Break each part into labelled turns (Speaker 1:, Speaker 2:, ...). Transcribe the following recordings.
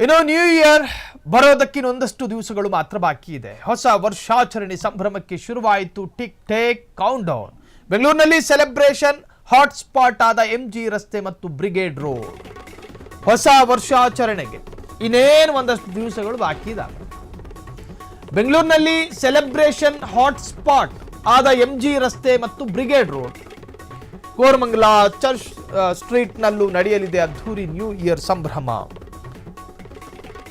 Speaker 1: ಇನ್ನು new year ಬರೋದಕ್ಕಿನ್ನೊಂದಷ್ಟು ದಿವಸಗಳು ಮಾತ್ರ ಬಾಕಿ ಇದೆ. ಹೊಸ ವರ್ಷಾಚರಣೆ ಸಂಭ್ರಮಕ್ಕೆ ಶುರುವಾಯಿತು ಟಿಕ್ ಟೇಕ್ ಕೌಂಟ್ ಡೌನ್. ಬೆಂಗಳೂರಿನಲ್ಲಿ ಸೆಲೆಬ್ರೇಷನ್ ಹಾಟ್ ಸ್ಪಾಟ್ ಆದ ಎಂಜಿ ರಸ್ತೆ ಮತ್ತು ಬ್ರಿಗೇಡ್ ರೋಡ್. ಹೊಸ ವರ್ಷಾಚರಣೆಗೆ ಇನ್ನೇನು ಒಂದಷ್ಟು ದಿವಸಗಳು ಬಾಕಿ ಇದಾವೆ. ಬೆಂಗಳೂರಿನಲ್ಲಿ ಸೆಲೆಬ್ರೇಷನ್ ಹಾಟ್ ಸ್ಪಾಟ್ ಆದ ಎಂಜಿ ರಸ್ತೆ ಮತ್ತು ಬ್ರಿಗೇಡ್ ರೋಡ್. ಕೋರಮಂಗಲ ಚರ್ಚ್ ಸ್ಟ್ರೀಟ್ನಲ್ಲೂ ನಡೆಯಲಿದೆ ಅದ್ಧೂರಿ ನ್ಯೂ ಇಯರ್ ಸಂಭ್ರಮ.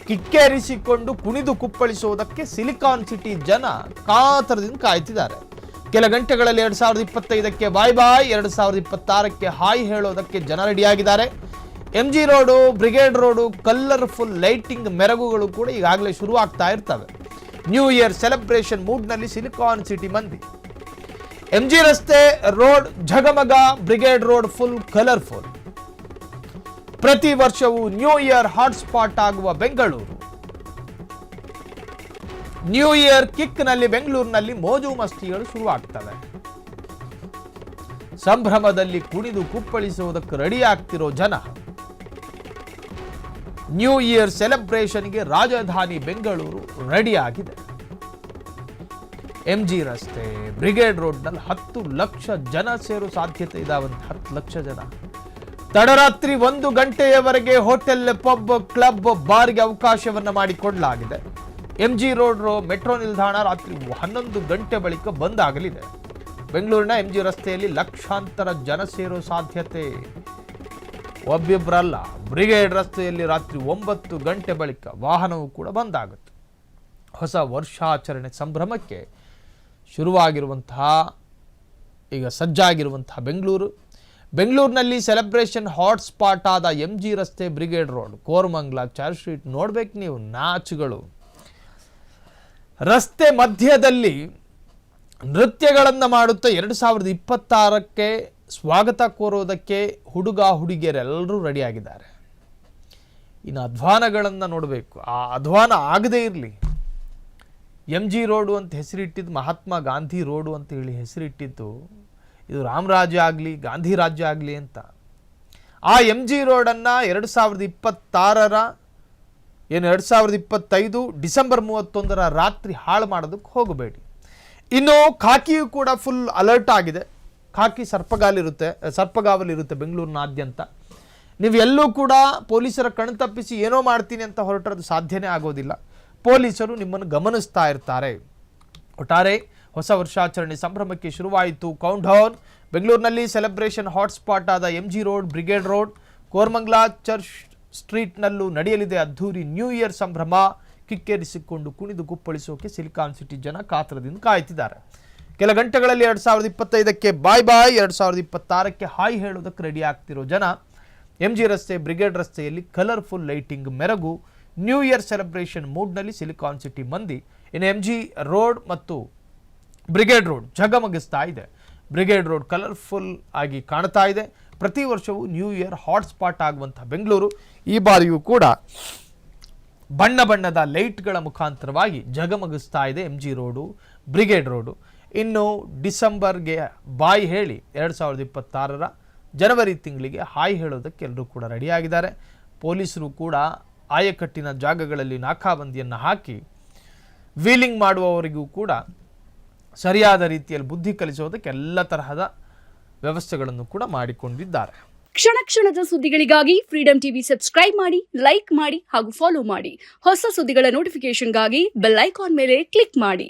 Speaker 1: ಕಿಕ್ಕೇರಿಸಿಕೊಂಡು ಕುಣಿದು ಕುಪ್ಪಳಿಸುವುದಕ್ಕೆ ಸಿಲಿಕಾನ್ ಸಿಟಿ ಜನ ಕಾತರದಿಂದ ಕಾಯ್ತಿದ್ದಾರೆ. ಕೆಲ ಗಂಟೆಗಳಲ್ಲಿ 2025ಕ್ಕೆ ಬಾಯ್ ಬಾಯ್, 2026ಕ್ಕೆ ಹಾಯ್ ಹೇಳೋದಕ್ಕೆ ಜನ ರೆಡಿಯಾಗಿದ್ದಾರೆ. MG road, Brigade road, colourful lighting ಮೆರಗುಗಳು ಕೂಡ ಈಗಾಗಲೇ ಶುರುವಾಗ್ತಾ ಇರ್ತವೆ. ನ್ಯೂ ಇಯರ್ ಸೆಲೆಬ್ರೇಷನ್ ಮೂಡ್ನಲ್ಲಿ ಸಿಲಿಕಾನ್ ಸಿಟಿ ಮಂದಿ. ಎಂಜಿ ರಸ್ತೆ ರೋಡ್ ಝಗಮಗ, ಬ್ರಿಗೇಡ್ ರೋಡ್ ಫುಲ್ ಕಲರ್ಫುಲ್. ಪ್ರತಿ ವರ್ಷವೂ ನ್ಯೂ ಇಯರ್ ಹಾಟ್ಸ್ಪಾಟ್ ಆಗುವ ಬೆಂಗಳೂರು. ನ್ಯೂ ಇಯರ್ ಕಿಕ್ನಲ್ಲಿ ಬೆಂಗಳೂರಿನಲ್ಲಿ ಮೋಜು ಮಸ್ತಿಗಳು ಶುರುವಾಗ್ತವೆ. ಸಂಭ್ರಮದಲ್ಲಿ ಕುಣಿದು ಕುಪ್ಪಳಿಸುವುದಕ್ಕೆ ರೆಡಿ ಆಗ್ತಿರೋ ಜನ. ನ್ಯೂ ಇಯರ್ ಸೆಲೆಬ್ರೇಷನ್ಗೆ ರಾಜಧಾನಿ ಬೆಂಗಳೂರು ರೆಡಿ ಆಗಿದೆ. ಎಂಜಿ ರಸ್ತೆ, ಬ್ರಿಗೇಡ್ ರೋಡ್ನಲ್ಲಿ 10 ಲಕ್ಷ ಜನ ಸೇರೋ ಸಾಧ್ಯತೆ ಇದಾವಂತೆ. 10 ಲಕ್ಷ ಜನ. ತಡರಾತ್ರಿ 1 ಗಂಟೆಯವರೆಗೆ ಹೋಟೆಲ್, ಪಬ್, ಕ್ಲಬ್, ಬಾರ್ಗೆ ಅವಕಾಶವನ್ನ ಮಾಡಿಕೊಡಲಾಗಿದೆ. ಎಂಜಿ ರೋಡ್ ಮೆಟ್ರೋ ನಿಲ್ದಾಣ ರಾತ್ರಿ 11 ಗಂಟೆ ಬಳಿಕ ಬಂದ್ ಆಗಲಿದೆ. ಬೆಂಗಳೂರಿನ ಎಂಜಿ ರಸ್ತೆಯಲ್ಲಿ ಲಕ್ಷಾಂತರ ಜನ ಸೇರೋ ಸಾಧ್ಯತೆ. ಒಬ್ಬಿಬ್ಬರಲ್ಲ, ಬ್ರಿಗೇಡ್ ರಸ್ತೆಯಲ್ಲಿ ರಾತ್ರಿ 9 ಗಂಟೆ ಬಳಿಕ ವಾಹನವೂ ಕೂಡ ಬಂದ್ ಆಗುತ್ತೆ. ಹೊಸ ವರ್ಷಾಚರಣೆ ಸಂಭ್ರಮಕ್ಕೆ ಶುರುವಾಗಿರುವಂತಹ, ಈಗ ಸಜ್ಜಾಗಿರುವಂತಹ ಬೆಂಗಳೂರಿನಲ್ಲಿ ಸೆಲೆಬ್ರೇಷನ್ ಹಾಟ್ ಸ್ಪಾಟ್ ಆದ ಎಂಜಿ ರಸ್ತೆ, brigade road, Koramangala church street ನೋಡ್ಬೇಕು ನೀವು. ನಾಚುಗಳು ರಸ್ತೆ ಮಧ್ಯದಲ್ಲಿ ನೃತ್ಯಗಳನ್ನು ಮಾಡುತ್ತಾ 2026ಕ್ಕೆ ಸ್ವಾಗತ ಕೋರೋದಕ್ಕೆ ಹುಡುಗ ಹುಡುಗಿಯರೆಲ್ಲರೂ ರೆಡಿಯಾಗಿದ್ದಾರೆ. ಇನ್ನು ಅಧ್ವಾನಗಳನ್ನು ನೋಡಬೇಕು. ಆ ಅಧ್ವಾನ ಆಗದೇ ಇರಲಿ. ಎಂಜಿ ರೋಡು ಅಂತ ಹೆಸರಿಟ್ಟಿದ್ದು ಮಹಾತ್ಮ ಗಾಂಧಿ ರೋಡು ಅಂತ ಹೇಳಿ ಹೆಸರಿಟ್ಟಿದ್ದು ಇದು ರಾಮರಾಜ್ಯ ಆಗಲಿ, ಗಾಂಧಿ ರಾಜ್ಯ ಆಗಲಿ ಅಂತ. ಆ ಎಂಜಿ ರೋಡನ್ನು 2025 ಡಿಸೆಂಬರ್ 31 ರಾತ್ರಿ ಹಾಳು ಮಾಡೋದಕ್ಕೆ ಹೋಗಬೇಡಿ. ಇನ್ನು ಖಾಕಿಯು ಕೂಡ ಫುಲ್ ಅಲರ್ಟ್ ಆಗಿದೆ. ಖಾಕಿ ಸರ್ಪಗಾವಲಿರುತ್ತೆ ಬೆಂಗಳೂರಿನಾದ್ಯಂತ. ನೀವು ಎಲ್ಲೂ ಕೂಡ ಪೊಲೀಸರ ಕಣ್ತಪ್ಪಿಸಿ ಏನೋ ಮಾಡ್ತೀನಿ ಅಂತ ಹೊರಟದ್ದು ಸಾಧ್ಯನೇ ಆಗೋದಿಲ್ಲ. ಪೊಲೀಸರು ನಿಮ್ಮನ್ನು ಗಮನಿಸ್ತಾ ಇರ್ತಾರೆ. ಒಟ್ಟಾರೆ ಹೊಸ ವರ್ಷಾಚರಣೆ ಸಂಭ್ರಮಕ್ಕೆ ಶುರುವಾಯಿತು ಕೌಂಟ್ ಡೌನ್. ಬೆಂಗಳೂರಿನಲ್ಲಿ ಸೆಲೆಬ್ರೇಷನ್ ಹಾಟ್ಸ್ಪಾಟ್ ಆದ MG road, Brigade road, Koramangala church ಸ್ಟ್ರೀಟ್ನಲ್ಲೂ ನಡೆಯಲಿದೆ ಅದ್ಧೂರಿ ನ್ಯೂ ಇಯರ್ ಸಂಭ್ರಮ. ಕಿಕ್ಕೇರಿಸಿಕೊಂಡು ಕುಣಿದು ಕುಪ್ಪಳಿಸೋಕೆ ಸಿಲಿಕಾನ್ ಸಿಟಿ ಜನ ಕಾತರದಿಂದ ಕಾಯ್ತಿದ್ದಾರೆ. ಕೆಲ ಗಂಟೆಗಳಲ್ಲಿ 2025ಕ್ಕೆ ಬಾಯ್ ಬಾಯ್, 2026ಕ್ಕೆ ಹಾಯ್ ಹೇಳೋದಕ್ಕೆ ರೆಡಿ ಆಗ್ತಿರೋ ಜನ. ಎಂಜಿ ರಸ್ತೆ, ಬ್ರಿಗೇಡ್ ರಸ್ತೆಯಲ್ಲಿ ಕಲರ್ಫುಲ್ ಲೈಟಿಂಗ್ ಮೆರಗು. ನ್ಯೂ ಇಯರ್ ಸೆಲೆಬ್ರೇಷನ್ ಮೂಡ್ನಲ್ಲಿ ಸಿಲಿಕಾನ್ ಸಿಟಿ ಮಂದಿ. ಇನ್ನು ಎಂಜಿ ರೋಡ್ ಮತ್ತು ಬ್ರಿಗೇಡ್ ರೋಡ್ ಝಗಮಗಿಸ್ತಾ ಇದೆ. ಬ್ರಿಗೇಡ್ ರೋಡ್ ಕಲರ್ಫುಲ್ ಆಗಿ ಕಾಣ್ತಾ ಇದೆ. ಪ್ರತಿ ವರ್ಷವೂ ನ್ಯೂ ಇಯರ್ ಹಾಟ್ಸ್ಪಾಟ್ ಆಗುವಂಥ ಬೆಂಗಳೂರು ಈ ಬಾರಿಯೂ ಕೂಡ ಬಣ್ಣ ಬಣ್ಣದ ಲೈಟ್ಗಳ ಮುಖಾಂತರವಾಗಿ ಝಗಮಗಿಸ್ತಾ ಇದೆ ಎಂಜಿ ರೋಡು, ಬ್ರಿಗೇಡ್ ರೋಡು. ಇನ್ನು ಡಿಸೆಂಬರ್ಗೆ ಬಾಯ್ ಹೇಳಿ 2026 ಜನವರಿ ತಿಂಗಳಿಗೆ ಹಾಯ್ ಹೇಳೋದಕ್ಕೆ ಎಲ್ಲರೂ ಕೂಡ ರೆಡಿಯಾಗಿದ್ದಾರೆ. ಪೊಲೀಸರು ಕೂಡ ಆಯಕಟ್ಟಿನ ಜಾಗಗಳಲ್ಲಿ ನಾಕಾಬಂದಿಯನ್ನು ಹಾಕಿ ವೀಲಿಂಗ್ ಮಾಡುವವರಿಗೂ ಕೂಡ ಸರಿಯಾದ ರೀತಿಯಲ್ಲಿ ಬುದ್ಧಿ ಕಲಿಸೋದಕ್ಕೆ ಎಲ್ಲ ತರಹದ ವ್ಯವಸ್ಥೆಗಳನ್ನು ಕೂಡ ಮಾಡಿಕೊಂಡಿದ್ದಾರೆ.
Speaker 2: ಕ್ಷಣ ಕ್ಷಣದ ಸುದ್ದಿಗಳಿಗಾಗಿ ಫ್ರೀಡಂ ಟಿವಿ ಸಬ್ಸ್ಕ್ರೈಬ್ ಮಾಡಿ, ಲೈಕ್ ಮಾಡಿ ಹಾಗೂ ಫಾಲೋ ಮಾಡಿ. ಹೊಸ ಸುದ್ದಿಗಳ ನೋಟಿಫಿಕೇಶನ್ಗಾಗಿ ಬೆಲ್ ಐಕಾನ್ ಮೇಲೆ ಕ್ಲಿಕ್ ಮಾಡಿ.